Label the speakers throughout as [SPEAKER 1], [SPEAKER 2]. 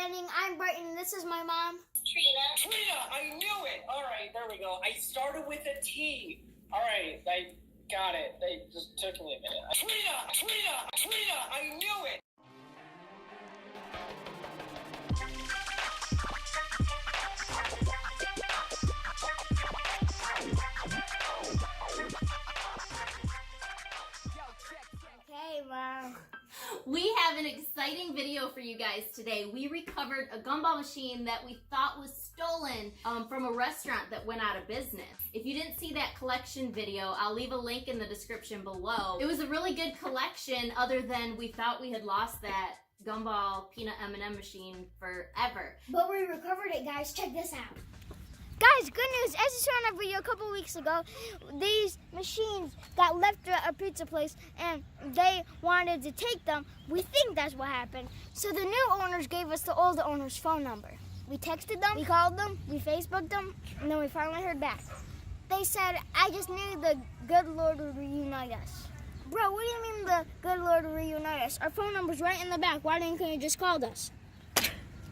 [SPEAKER 1] Vending. I'm Brighton, and this is my mom.
[SPEAKER 2] Trina, I knew it. All right, there we go. I started with a T. All right, I got it. They just took me a minute. Trina, I knew it.
[SPEAKER 1] Okay, Mom.
[SPEAKER 3] We have an exciting video for you guys today. We recovered a gumball machine that we thought was stolen from a restaurant that went out of business. If you didn't see that collection video, I'll leave a link in the description below. It was a really good collection, other than we thought we had lost that gumball peanut M&M machine forever.
[SPEAKER 1] But we recovered it, guys. Check this out. Guys, good news. As you saw in our video a couple weeks ago, these machines got left at a pizza place and they wanted to take them. We think that's what happened. So the new owners gave us the old owner's phone number. We texted them, we called them, we Facebooked them, and then we finally heard back. They said, I just knew the good Lord would reunite us. Bro, what do you mean the good Lord would reunite us? Our phone number's right in the back. Why didn't you just call us?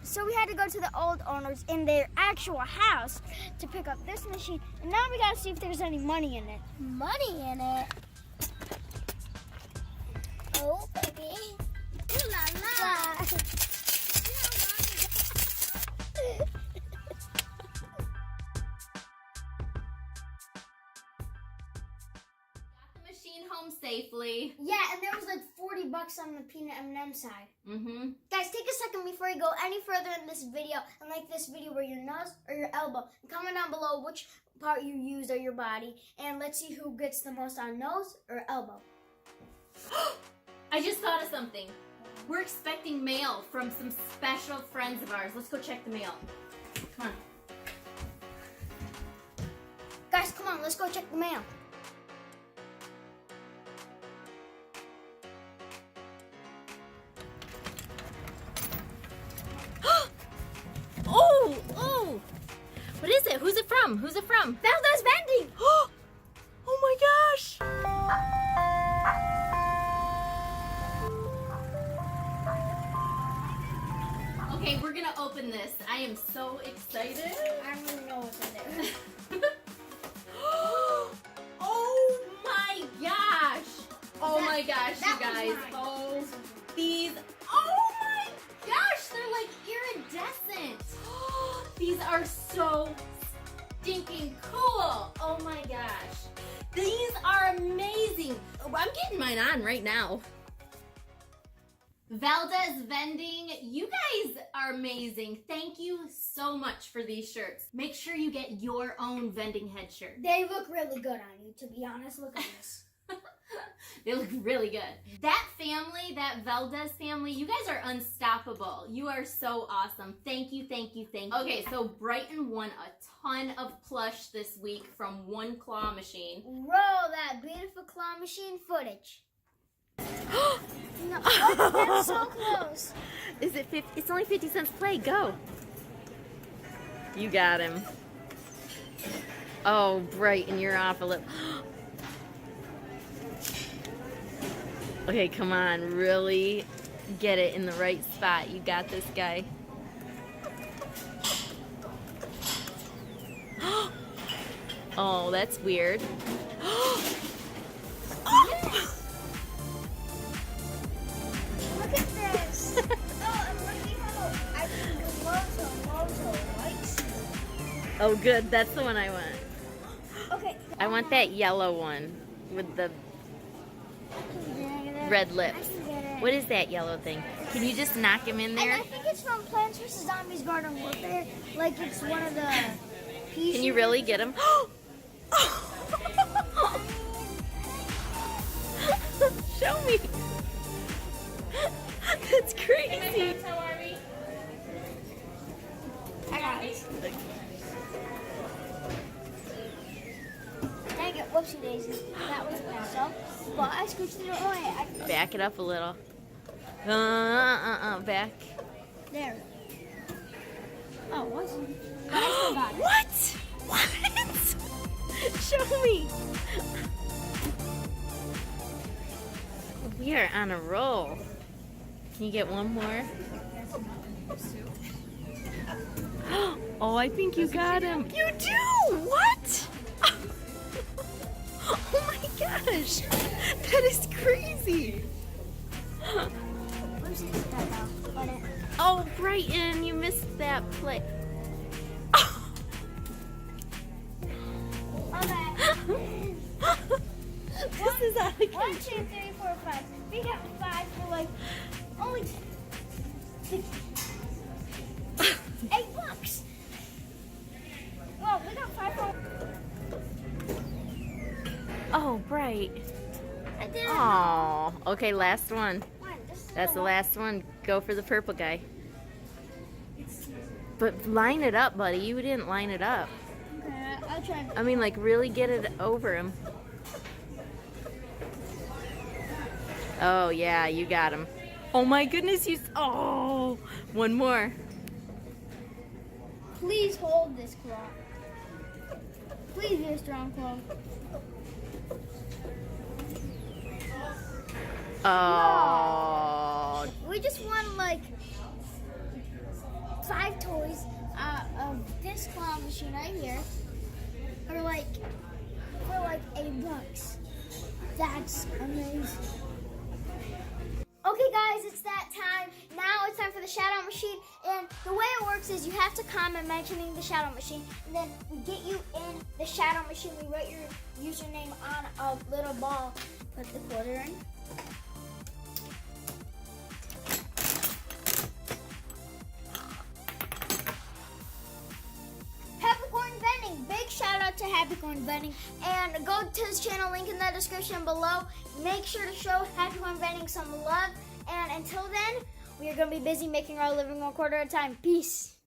[SPEAKER 1] So we had to go to the old owners in their actual house to pick up this machine. And now we gotta see if there's any money in it. Money in it? Oh, baby. Ooh la la.
[SPEAKER 3] Home safely.
[SPEAKER 1] Yeah, and there was like $40 on the peanut M&M side.
[SPEAKER 3] Guys,
[SPEAKER 1] take a second before you go any further in this video and like this video where your nose or your elbow. And comment down below which part you used of your body, and let's see who gets the most on nose or elbow.
[SPEAKER 3] I just thought of something. We're expecting mail from some special friends of ours. Let's go check the mail. Come on.
[SPEAKER 1] Guys, come on, let's go check the mail.
[SPEAKER 3] Oh! What is it? Who's it from? Who's it from?
[SPEAKER 1] Valdo's Vending!
[SPEAKER 3] Oh my gosh! Okay, we're gonna open this. I am so excited.
[SPEAKER 1] I don't even know what's in there.
[SPEAKER 3] Oh my gosh! Oh my gosh, you guys.
[SPEAKER 1] Mine.
[SPEAKER 3] Oh, these. Oh my gosh, they're like iridescent. These are so stinking cool. Oh my gosh. These are amazing. I'm getting mine on right now. Valdez Vending, you guys are amazing. Thank you so much for these shirts. Make sure you get your own vending head shirt.
[SPEAKER 1] They look really good on you, to be honest. Look at this.
[SPEAKER 3] They look really good. That family, that Valdez family, you guys are unstoppable. You are so awesome. Thank you, thank you, thank you. Okay, so Brighton won a ton of plush this week from one claw machine.
[SPEAKER 1] Roll that beautiful claw machine footage. No, that's so close.
[SPEAKER 3] Is it 50? It's only 50 cents play. Go. You got him. Oh, Brighton, you're off a little. Okay, come on. Really get it in the right spot. You got this, guy. Oh, that's weird.
[SPEAKER 1] Look at this. Oh, and look how I think Moto likes it.
[SPEAKER 3] Oh, good. That's the one I want.
[SPEAKER 1] Okay.
[SPEAKER 3] I want that yellow one with the red lips.
[SPEAKER 1] I can get it.
[SPEAKER 3] What is that yellow thing? Can you just knock him in there?
[SPEAKER 1] And I think it's from Plants vs. Zombies Garden Warfare. Like it's one of the pieces.
[SPEAKER 3] Can you really get him? Show me. That's crazy.
[SPEAKER 1] How are we? I got it. Dang it, whoopsie daisy. That was messed up. But I scooched it away.
[SPEAKER 3] Back it up a little. Back.
[SPEAKER 1] There. Oh, what's I still got it.
[SPEAKER 3] What? What? Show me. We are on a roll. Can you get one more? Oh, I think you got him. You do? What? Oh my gosh. That is crazy. Oh, Brighton, you missed that play.
[SPEAKER 1] Okay.
[SPEAKER 3] This is out of
[SPEAKER 1] 1, 2,
[SPEAKER 3] control.
[SPEAKER 1] 3, 4, 5. We got 5 for like only 6, 8 bucks. Well, we got 5 for.
[SPEAKER 3] Oh, Bright.
[SPEAKER 1] I did.
[SPEAKER 3] Oh, okay, last one.
[SPEAKER 1] This is
[SPEAKER 3] That's the
[SPEAKER 1] one.
[SPEAKER 3] last one. Go for the purple guy. But line it up, buddy. You didn't line it up.
[SPEAKER 1] Okay, I'll try.
[SPEAKER 3] I mean, like, really get it over him. Oh, yeah, you got him. Oh, my goodness, you... Oh, one more.
[SPEAKER 1] Please hold this claw. Please be a strong claw.
[SPEAKER 3] Oh.
[SPEAKER 1] We just won like 5 toys of this claw machine right here for like $8 bucks. That's amazing. Okay guys, it's that time. Now it's time for the shout out machine, and the way it works is you have to comment mentioning the shout out machine, and then we get you in the shout out machine. We write your username on a little ball, put the quarter in. Happy Corn Vending, big shout out to Happy Corn Vending, and go to his channel, link in the description below. Make sure to show Happy Corn Vending some love, and until then, we are going to be busy making our living one quarter at a time. Peace.